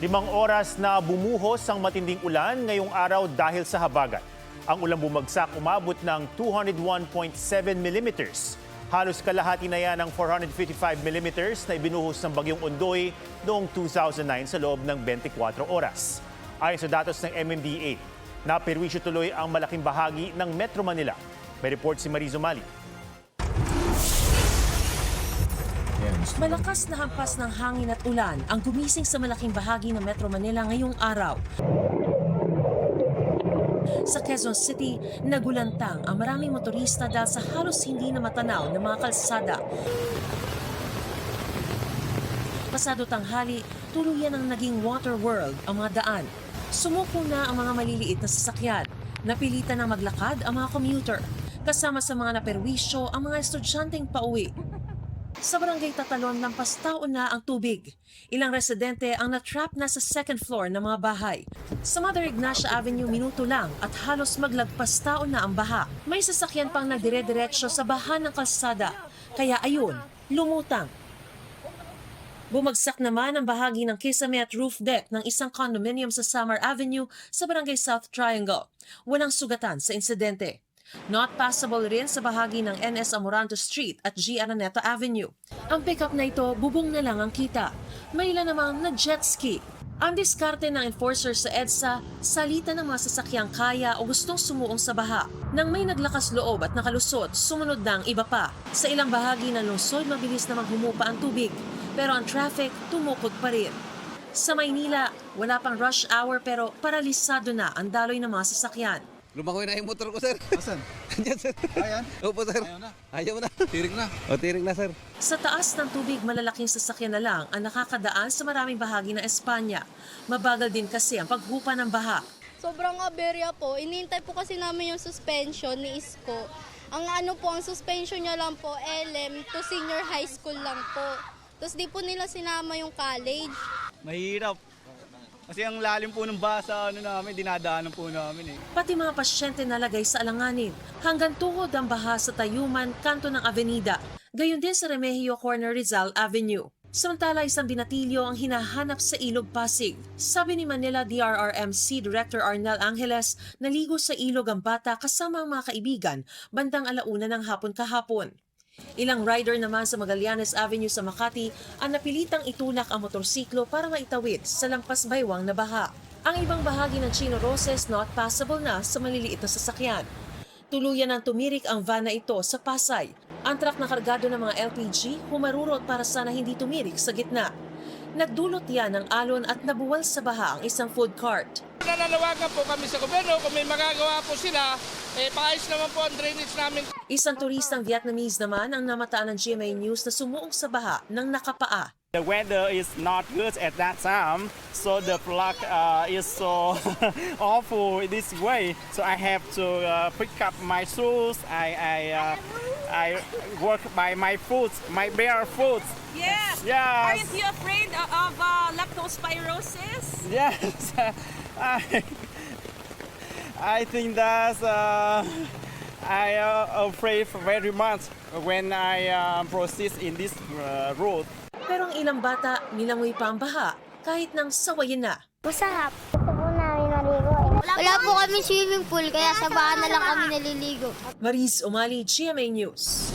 5 oras na bumuhos ang matinding ulan ngayong araw dahil sa habagat. Ang ulan bumagsak umabot ng 201.7 millimeters. Halos kalahati na yan ng 455 millimeters na ibinuhos ng Bagyong Ondoy noong 2009 sa loob ng 24 oras. Ayon sa datos ng MMDA, naperwisyo tuloy ang malaking bahagi ng Metro Manila. May report si Marizo Mali. Malakas na hampas ng hangin at ulan ang gumising sa malaking bahagi ng Metro Manila ngayong araw. Sa Quezon City, nagulantang ang maraming motorista dahil sa halos hindi na matanaw ng mga kalsada. Pasado tanghali, tuluyan ang naging water world ang mga daan. Sumuko na ang mga maliliit na sasakyan. Napilitan na maglakad ang mga commuter. Kasama sa mga naperwisyo ang mga estudyanteng pauwi. Sa barangay Tatalon, lampas taon na ang tubig. Ilang residente ang natrap na sa second floor ng mga bahay. Sa Mother Ignacia Avenue, minuto lang at halos maglagpas taon na ang baha. May sasakyan pang nagdire-diretsyo sa baha ng kalsada. Kaya ayun, lumutang. Bumagsak naman ang bahagi ng kisame at roof deck ng isang condominium sa Samar Avenue sa barangay South Triangle. Walang sugatan sa insidente. Not passable rin sa bahagi ng NS Amoranto Street at G. Araneta Avenue. Ang pickup na ito, bubong na lang ang kita. May ilan namang na jet ski. Ang diskarte ng enforcer sa EDSA, salita ng mga sasakyang kaya o gustong sumuong sa baha. Nang may naglakas loob at nakalusot, sumunod na ang iba pa. Sa ilang bahagi ng lungsod, mabilis na maghumupa ang tubig. Pero ang traffic, tumukod pa rin. Sa Maynila, wala pang rush hour pero paralisado na ang daloy ng mga sasakyan. Lumakoy na yung motor ko, sir. Asan? Andyan, sir. Ayan? Opo, sir. Ayaw na. Ayaw na. Tirik na. O, tiring na, sir. Sa taas ng tubig, malalaking sasakyan na lang ang nakakadaan sa maraming bahagi ng Espanya. Mabagal din kasi ang paghupa ng baha. Sobrang aberya po. Inintay po kasi namin yung suspension ni Isko. Ang ang suspension niya lang po, LM to senior high school lang po. Tapos di po nila sinama yung college. Mahirap. Kasi ang lalim po ng basa namin, dinadaanan po namin eh. Pati mga pasyente nalagay sa alanganin. Hanggang tuhod ang baha sa Tayuman, kanto ng Avenida. Gayon din sa Remigio Corner Rizal Avenue. Samantala, isang binatilyo ang hinahanap sa Ilog Pasig. Sabi ni Manila DRRMC Director Arnel Angeles, naligo sa ilog ang bata kasama ang mga kaibigan bandang 1:00 ng hapon kahapon. Ilang rider naman sa Magallanes Avenue sa Makati ang napilitang itulak ang motorsiklo para maitawid sa lampas baywang na baha. Ang ibang bahagi ng Chino Roses not passable na sa maliliit na sasakyan. Tuluyan ang tumirik ang van na ito sa Pasay. Ang truck na kargado ng mga LPG humarurot para sana hindi tumirik sa gitna. Nagdulot yan ng alon at nabuwal sa baha ang isang food cart. Nananawagan po kami sa gobyerno kung may magagawa po sila, paayos naman po ang drainage namin. Isang turistang Vietnamese naman ang namataan ng GMA News na sumuong sa baha ng nakapaa. The weather is not good at that time, so the plug is so awful this way. So I have to pick up my shoes. I work by my foot, my bare foot. Yes. Yes. Aren't you afraid of leptospirosis? Yes. I think that I afraid very much when I proceed in this road. Pero ang ilang bata nilangoy pa ang baha kahit nang sawayin na. Masarap. Gusto po namin maligo. Wala po kami swimming pool, kaya sa baha na lang kami naliligo. Maris Umali, GMA News.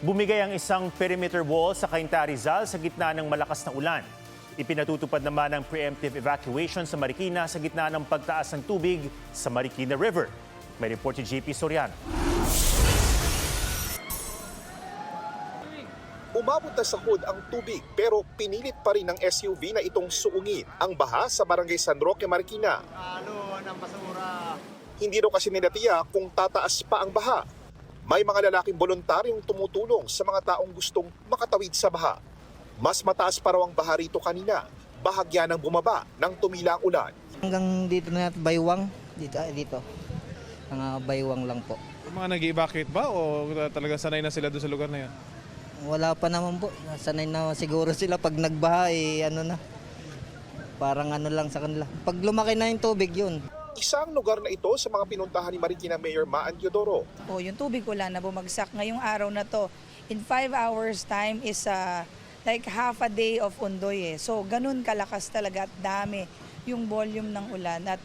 Bumigay ang isang perimeter wall sa Cainta, Rizal sa gitna ng malakas na ulan. Ipinatutupad naman ang preemptive evacuation sa Marikina sa gitna ng pagtaas ng tubig sa Marikina River. May report si JP Soriano. Umabot na sa hood ang tubig pero pinilit pa rin ng SUV na itong suungin ang baha sa barangay San Roque, Marikina. Hindi raw kasi nilatiya kung tataas pa ang baha. May mga lalaking voluntaryong tumutulong sa mga taong gustong makatawid sa baha. Mas mataas pa raw ang baha rito kanina, bahagya ng bumaba nang tumila ang ulan. Hanggang dito na baywang, dito. Mga baywang lang po. Mga nag-evacuate ba o talaga sanay na sila doon sa lugar na yan? Wala pa naman po. Sanay na siguro sila pag nagbaha parang lang sa kanila. Pag lumaki na yung tubig yun. Isang lugar na ito sa mga pinuntahan ni Marikina Mayor Maan Teodoro. Yung tubig wala na bumagsak ngayong araw na to. In 5 hours time is like half a day of undoy So ganun kalakas talaga at dami yung volume ng ulan. At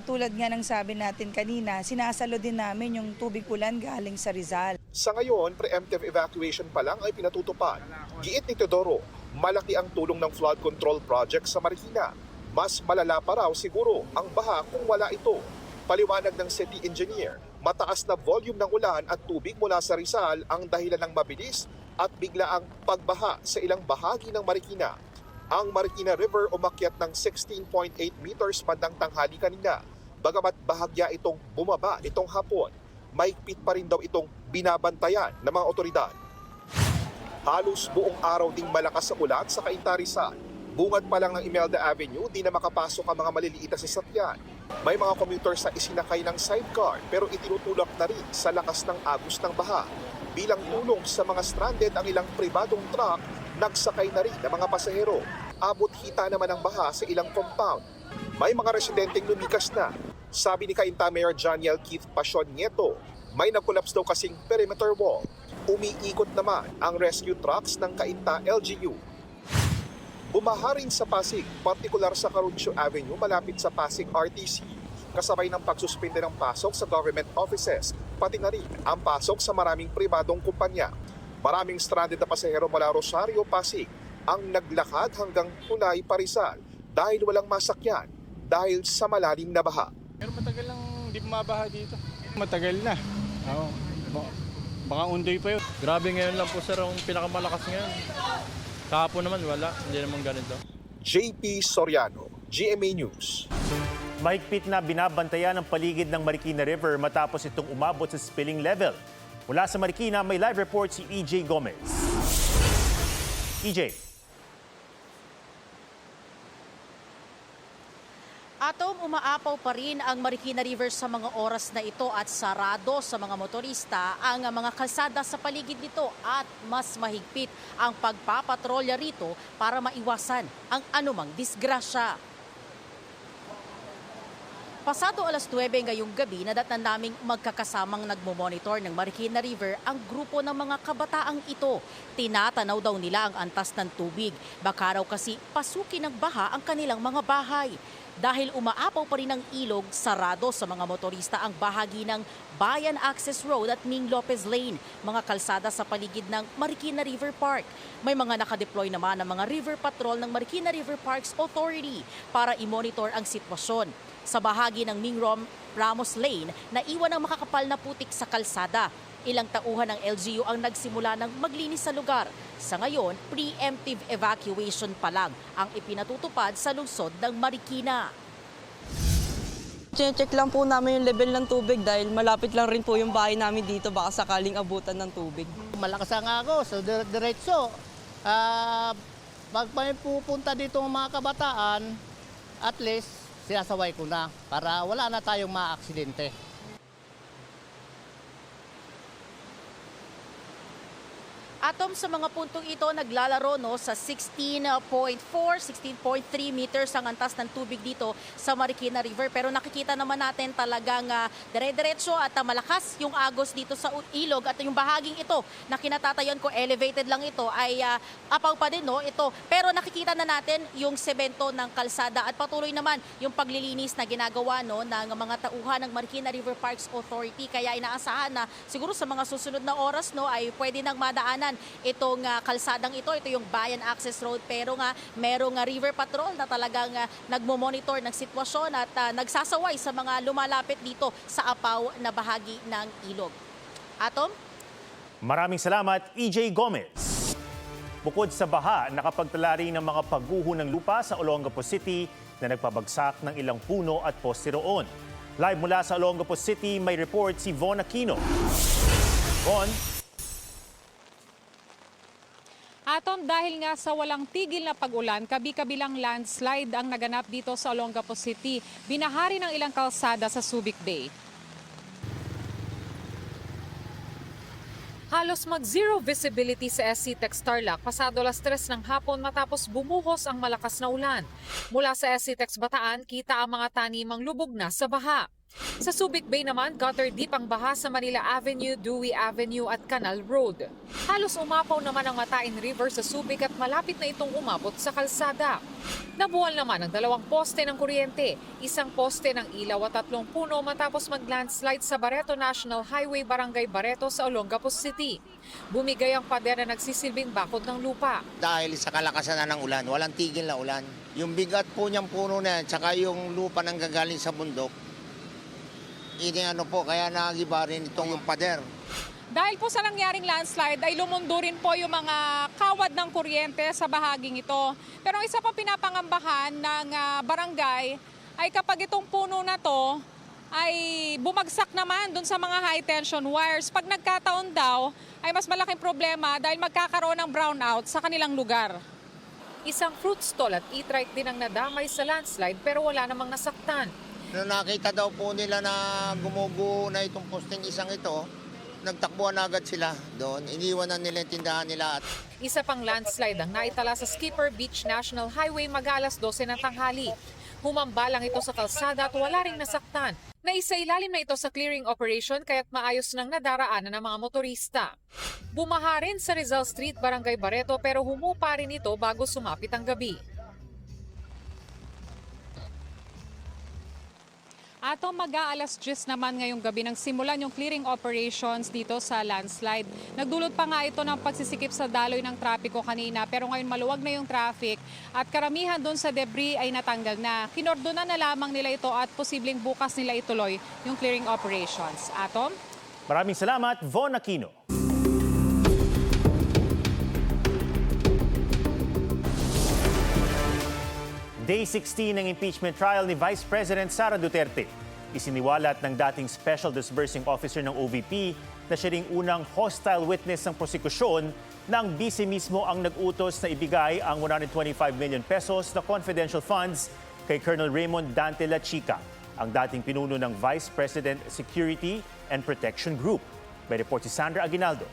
tulad nga ng sabi natin kanina, sinasalo din namin yung tubig ulan galing sa Rizal. Sa ngayon, preemptive evacuation pa lang ay pinatutupad. Giit ni Teodoro, malaki ang tulong ng flood control project sa Marikina. Mas malala pa raw siguro ang baha kung wala ito. Paliwanag ng city engineer, mataas na volume ng ulan at tubig mula sa Rizal ang dahilan ng mabilis at biglaang pagbaha sa ilang bahagi ng Marikina. Ang Marikina River umakyat ng 16.8 meters bandang tanghali kanina. Bagamat bahagya itong bumaba nitong hapon, mahigpit pa rin daw itong binabantayan ng mga otoridad. Halos buong araw ding malakas sa ulan sa Cainta Rizal. Bungad pa lang ng Imelda Avenue, di na makapasok ang mga maliliit na sasakyan. May mga commuters na isinakay ng sidecar pero itinutulak na rin sa lakas ng agos ng baha. Bilang tulong sa mga stranded ang ilang pribadong truck, nagsakay na rin ng mga pasahero. Abot hita naman ang baha sa ilang compound. May mga residenteng lumikas na. Sabi ni Cainta Mayor Janiel Keith Pasion Nieto, may nag-collapse daw kasing perimeter wall. Umiikot naman ang rescue trucks ng Cainta LGU. Bumaha rin sa Pasig, partikular sa Caruncio Avenue malapit sa Pasig RTC, kasabay ng pagsuspende ng pasok sa government offices, pati na rin ang pasok sa maraming pribadong kumpanya. Maraming stranded na pasahero mula Rosario, Pasig ang naglakad hanggang Tulay, Rizal dahil walang masakyan dahil sa malalim na baha. Pero matagal lang hindi bumabaha dito. Matagal na. Oo. Baka undoy pa yun. Grabe ngayon lang po sir ang pinakamalakas ngayon. Kahapon naman wala, hindi naman ganito. JP Soriano, GMA News. Mahigpit na binabantayan ang paligid ng Marikina River matapos itong umabot sa spilling level. Mula sa Marikina, may live report si EJ Gomez. EJ. Atom, umaapaw pa rin ang Marikina River sa mga oras na ito at sarado sa mga motorista ang mga kalsada sa paligid nito at mas mahigpit ang pagpapatrolya rito para maiwasan ang anumang disgrasya. Pasado alas 9 ngayong gabi, nadatnan naming magkakasamang nagmomonitor ng Marikina River ang grupo ng mga kabataang ito. Tinatanaw daw nila ang antas ng tubig. Baka raw kasi pasukin ng baha ang kanilang mga bahay. Dahil umaapaw pa rin ang ilog, sarado sa mga motorista ang bahagi ng Bayan Access Road at Ming Lopez Lane, mga kalsada sa paligid ng Marikina River Park. May mga nakadeploy naman ng mga river patrol ng Marikina River Parks Authority para i-monitor ang sitwasyon. Sa bahagi ng Ming Ramos Lane, naiwan ang makakapal na putik sa kalsada. Ilang tauhan ng LGU ang nagsimula ng maglinis sa lugar. Sa ngayon, preemptive evacuation pa lang ang ipinatutupad sa lungsod ng Marikina. Check lang po namin yung level ng tubig dahil malapit lang rin po yung bahay namin dito, baka sakaling abutan ng tubig. Malakas ang agos, so diretso. Pag may pupunta dito ng mga kabataan, at least sinasaway ko na para wala na tayong ma-aksidente. Atom, sa mga puntong ito naglalaro sa 16.4, 16.3 meters ang antas ng tubig dito sa Marikina River. Pero nakikita naman natin talagang dire-diretso at malakas yung agos dito sa ilog. At yung bahaging ito na kinatatayan ko, elevated lang ito, ay apaw pa din ito. Pero nakikita na natin yung semento ng kalsada at patuloy naman yung paglilinis na ginagawa ng mga tauhan ng Marikina River Parks Authority. Kaya inaasahan na siguro sa mga susunod na oras ay pwede nang madaanan itong kalsadang ito yung Bayan Access Road, pero merong river patrol na talagang nagmo-monitor ng sitwasyon at nagsasaway sa mga lumalapit dito sa apaw na bahagi ng ilog. Atom? Maraming salamat, EJ Gomez. Bukod sa baha, nakapagtala rin ng mga pagguho ng lupa sa Olongapo City na nagpabagsak ng ilang puno at poste roon. Live mula sa Olongapo City, may report si Von Aquino. Von? Atom, dahil nga sa walang tigil na pag-ulan, kabi-kabilang landslide ang naganap dito sa Olongapo City. Binahari ng ilang kalsada sa Subic Bay. Halos mag-zero visibility sa SC Tex Tarlac pasado alas 3 ng hapon matapos bumuhos ang malakas na ulan. Mula sa SC Tex Bataan, kita ang mga tanimang lubog na sa baha. Sa Subic Bay naman, gutter deep ang baha sa Manila Avenue, Dewey Avenue at Canal Road. Halos umapaw naman ang Matain River sa Subic at malapit na itong umabot sa kalsada. Nabuwal naman ang 2 poste ng kuryente, 1 poste ng ilaw at 3 puno matapos mag-landslide sa Barreto National Highway, Barangay Barreto sa Olongapo City. Bumigay ang pader na nagsisilbing bakod ng lupa. Dahil sa kalakasan na ng ulan, walang tigil na ulan. Yung bigat po niyang puno na yan, tsaka yung lupa nang gagaling sa bundok, kaya nagiba rin itong yung pader. Dahil po sa nangyaring landslide ay lumundo rin po yung mga kawad ng kuryente sa bahaging ito. Pero ang isa pa pinapangambahan ng barangay ay kapag itong puno na to ay bumagsak naman dun sa mga high tension wires. Pag nagkataon daw ay mas malaking problema dahil magkakaroon ng brownout sa kanilang lugar. Isang fruit stall at e-trike din ang nadamay sa landslide pero wala namang nasaktan. Nung nakita daw po nila na gumugo na itong posting isang ito, nagtakbuhan agad sila doon. Iniwanan nila yung tindahan nila. Isa pang landslide ang naitala sa Skipper Beach National Highway mag-alas 12 ng tanghali. Humambalang ito sa kalsada at wala ring nasaktan. Naisailalim na ito sa clearing operation kaya't maayos nang nadaraanan ng mga motorista. Bumaha rin sa Rizal Street, Barangay Barreto pero humupa rin ito bago sumapit ang gabi. Ato mag-aalas 10 naman ngayong gabi nang simulan yung clearing operations dito sa landslide. Nagdulot pa nga ito ng pagsisikip sa daloy ng trapiko kanina pero ngayon maluwag na yung traffic at karamihan doon sa debris ay natanggal na. Kinordonan na lamang nila ito at posibleng bukas nila ituloy yung clearing operations. Atom? Maraming salamat, Von Aquino. Day 16 ng impeachment trial ni Vice President Sara Duterte. Isiniwalat ng dating Special Disbursing Officer ng OVP na siya ring unang hostile witness ng prosekusyon nang bise mismo ang nag-utos na ibigay ang 125 million pesos na confidential funds kay Colonel Raymond Dante La Chica, ang dating pinuno ng Vice President Security and Protection Group. May report si Sandra Aguinaldo.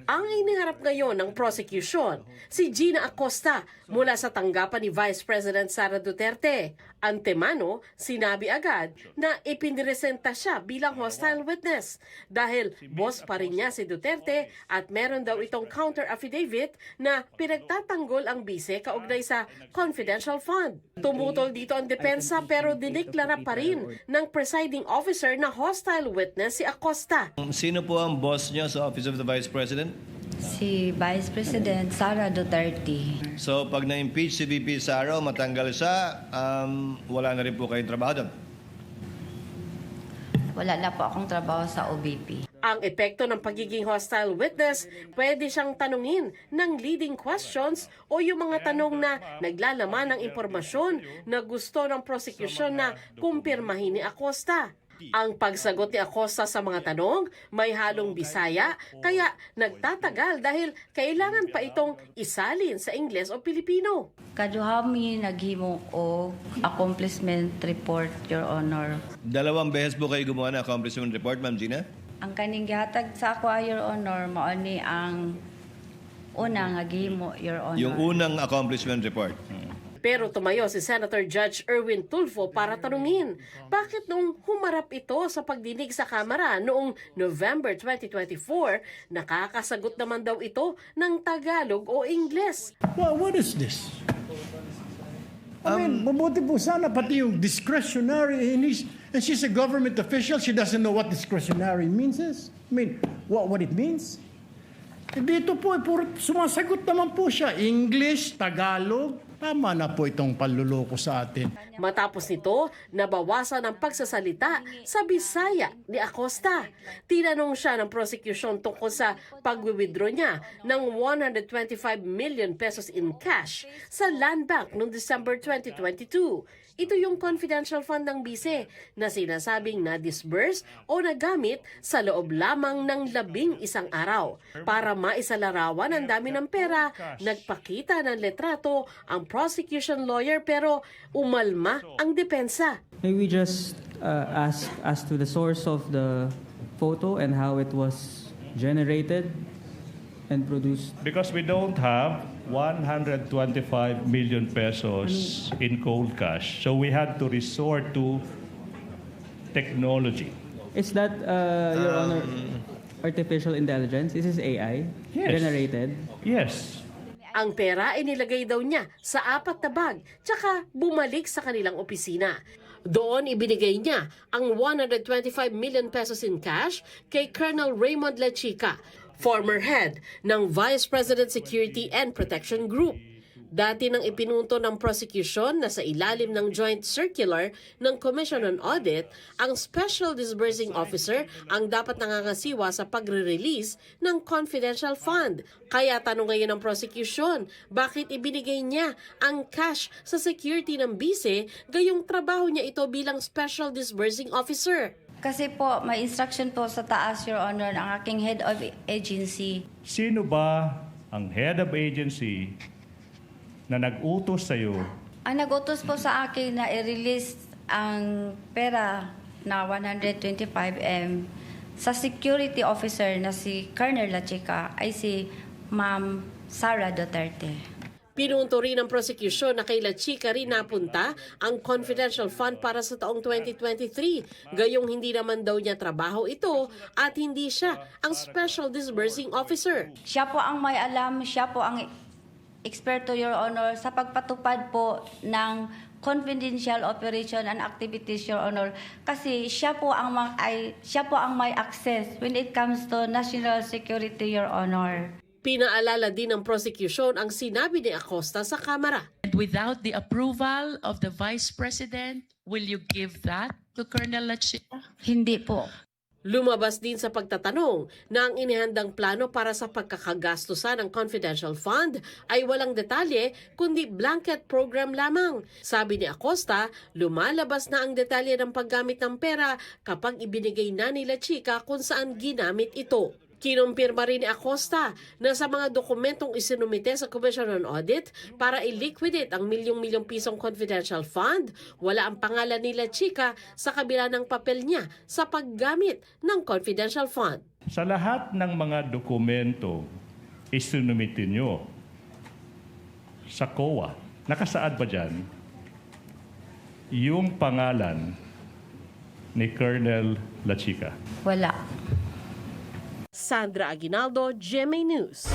Ang iniharap ngayon ng prosecution, si Gina Acosta mula sa tanggapan ni Vice President Sara Duterte. Antemano, sinabi agad na ipiniresenta siya bilang hostile witness dahil boss pa rin niya si Duterte at meron daw itong counter affidavit na pinagtatanggol ang bise kaugnay sa confidential fund. Tumutol dito ang depensa pero diniklara pa rin ng presiding officer na hostile witness si Acosta. Sino po ang boss niyo sa Office of the Vice President? Si Vice President Sara Duterte. So pag na-impeach si VP Sara o matanggal siya, wala na rin po kayong trabaho doon? Wala na po akong trabaho sa OVP. Ang epekto ng pagiging hostile witness, pwede siyang tanungin ng leading questions o yung mga tanong na naglalaman ng impormasyon na gusto ng prosecution na kumpirmahin ni Acosta. Ang pagsagot ni Acosta sa mga tanong may halong Bisaya kaya nagtatagal dahil kailangan pa itong isalin sa Ingles o Pilipino. Kaduhami naghimo o accomplishment report, Your Honor. 2 beses po kayo gumawa ng accomplishment report, Ma'am Gina? Ang kaning gihatag sa ako, Your Honor, mao ni ang unang gihimo, Your Honor. Yung unang accomplishment report. Pero tumayo si Senator Judge Erwin Tulfo para tanungin, bakit nung humarap ito sa pagdinig sa Kamara noong November 2024, nakakasagot naman daw ito ng Tagalog o Ingles? Well, what is this? I mean, mabuti po sana pati yung discretionary, and she's a government official, she doesn't know what discretionary means is. I mean, what it means? Dito po, sumasagot naman po siya, English, Tagalog. Tama na po itong panluloko sa atin. Matapos nito, nabawasan ang pagsasalita sa Bisaya ni Acosta. Tinanong siya ng prosecution tungkol sa pag-withdraw niya ng 125 million pesos in cash sa Land Bank noong December 2022. Ito yung confidential fund ng bise na sinasabing na-disburse o nagamit sa loob lamang ng 11 araw. Para maisalarawan ang dami ng pera, nagpakita ng letrato ang prosecution lawyer pero umalma ang depensa. May we just ask as to the source of the photo and how it was generated and produced? Because we don't have 125 million pesos in cold cash, so we had to resort to technology. Is that, Your Honor, artificial intelligence? Is this AI? Yes. Generated? Yes. Ang pera ay nilagay daw niya sa 4 na bag, tsaka bumalik sa kanilang opisina. Doon ibinigay niya ang 125 million pesos in cash kay Colonel Raymond Lechica, former head ng Vice President Security and Protection Group. Dati nang ipinunto ng prosecution na sa ilalim ng joint circular ng Commission on Audit, ang Special Disbursing Officer ang dapat nangangasiwa sa pagre-release ng confidential fund. Kaya tanong ngayon ng prosecution, bakit ibinigay niya ang cash sa security ng bise, gayong trabaho niya ito bilang Special Disbursing Officer? Kasi po, may instruction po sa taas, Your Honor, ng aking head of agency. Sino ba ang head of agency na nag-utos sa'yo? Ang nag-utos po sa akin na i-release ang pera na 125M sa security officer na si Colonel Lechica ay si Ma'am Sara Duterte. Pinunto rin ng prosecution na kay Lechica rin napunta ang confidential fund para sa taong 2023. Gayong hindi naman daw niya trabaho ito at hindi siya ang Special Disbursing Officer. Siya po ang may alam, siya po ang eksperto, Your Honor, sa pagpatupad po ng confidential operation and activities, Your Honor. Kasi siya po ang may access when it comes to national security, Your Honor. Pinaalala din ng prosecution ang sinabi ni Acosta sa Kamara. And without the approval of the Vice President, will you give that to Colonel Lechica? Hindi po. Lumabas din sa pagtatanong na ang inihandang plano para sa pagkakagastusan ng confidential fund ay walang detalye kundi blanket program lamang. Sabi ni Acosta, lumalabas na ang detalye ng paggamit ng pera kapag ibinigay na ni Lechica kung saan ginamit ito. Kinumpirma rin ni Acosta na sa mga dokumentong isinumite sa Commission on Audit para i-liquidate ang milyong-milyong pisong confidential fund, wala ang pangalan ni Lechica sa kabila ng papel niya sa paggamit ng confidential fund. Sa lahat ng mga dokumento isinumite nyo sa COA, nakasaad ba dyan yung pangalan ni Colonel Lechica? Wala. Sandra Aguinaldo, GMA News.